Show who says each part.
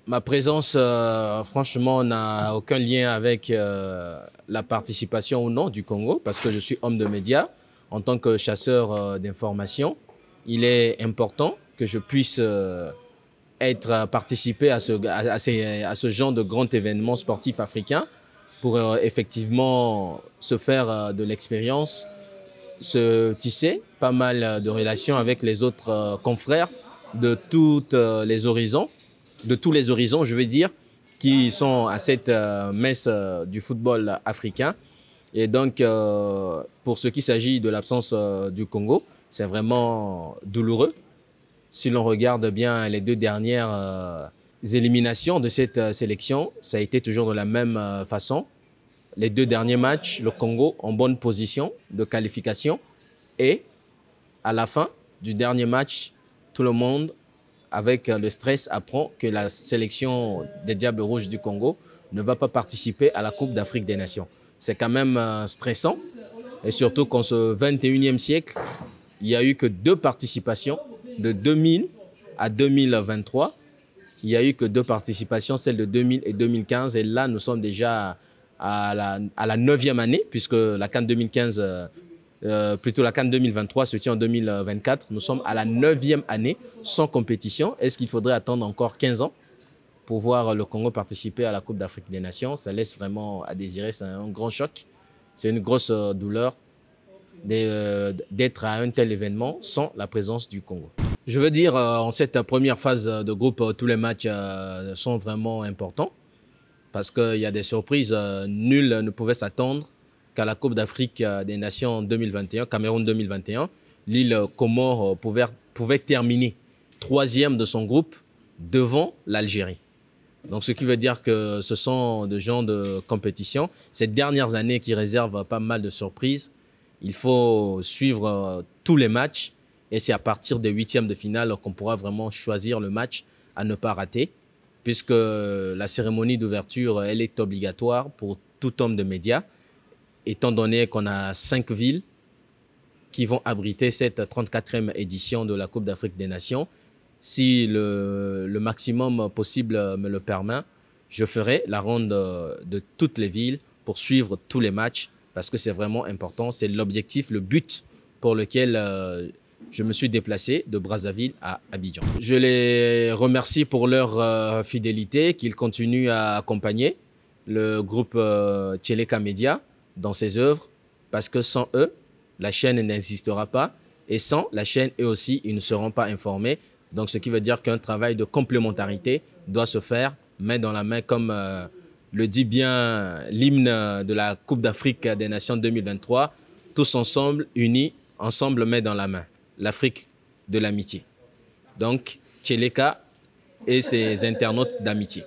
Speaker 1: Ma présence, franchement, n'a aucun lien avec la participation ou non du Congo, parce que je suis homme de médias. En tant que chasseur d'informations, il est important que je puisse participer à ce genre de grand événement sportif africain pour effectivement se faire de l'expérience, se tisser pas mal de relations avec les autres confrères de toutes les horizons, de tous les horizons, je veux dire, qui sont à cette messe du football africain. Et donc, pour ce qui s'agit de l'absence du Congo, c'est vraiment douloureux. Si l'on regarde bien les deux dernières éliminations de cette sélection, ça a été toujours de la même façon. Les deux derniers matchs, le Congo en bonne position de qualification. Et à la fin du dernier match, tout le monde, avec le stress, apprend que la sélection des Diables Rouges du Congo ne va pas participer à la Coupe d'Afrique des Nations. C'est quand même stressant. Et surtout qu'en ce 21e siècle, il n'y a eu que 2 participations de 2000 à 2023. Il n'y a eu que 2 participations, celle de 2000 et 2015. Et là, nous sommes déjà à la 9e année, puisque la CAN 2015, plutôt la CAN 2023 se tient en 2024. Nous sommes à la 9e année sans compétition. Est-ce qu'il faudrait attendre encore 15 ans pour voir le Congo participer à la Coupe d'Afrique des Nations? Ça laisse vraiment à désirer, c'est un grand choc. C'est une grosse douleur d'être à un tel événement sans la présence du Congo. Je veux dire, en cette première phase de groupe, tous les matchs sont vraiment importants parce qu'il y a des surprises. Nul ne pouvait s'attendre qu'à la Coupe d'Afrique des Nations 2021, Cameroun 2021, l'île Comores pouvait terminer 3e de son groupe devant l'Algérie. Donc, ce qui veut dire que ce sont de genres de compétition. Ces dernières années qui réservent pas mal de surprises. Il faut suivre tous les matchs et c'est à partir des 8e de finale qu'on pourra vraiment choisir le match à ne pas rater, puisque la cérémonie d'ouverture, elle est obligatoire pour tout homme de médias, étant donné qu'on a 5 villes qui vont abriter cette 34e édition de la Coupe d'Afrique des Nations. Si le maximum possible me le permet, je ferai la ronde de toutes les villes pour suivre tous les matchs parce que c'est vraiment important. C'est l'objectif, le but pour lequel je me suis déplacé de Brazzaville à Abidjan. Je les remercie pour leur fidélité, qu'ils continuent à accompagner le groupe Tcheleka Media dans ses œuvres parce que sans eux, la chaîne n'existera pas et sans la chaîne, eux aussi, ils ne seront pas informés. Donc, ce qui veut dire qu'un travail de complémentarité doit se faire main dans la main, comme le dit bien l'hymne de la Coupe d'Afrique des Nations 2023. Tous ensemble, unis, ensemble, main dans la main. L'Afrique de l'amitié. Donc, Tcheleka et ses internautes d'amitié.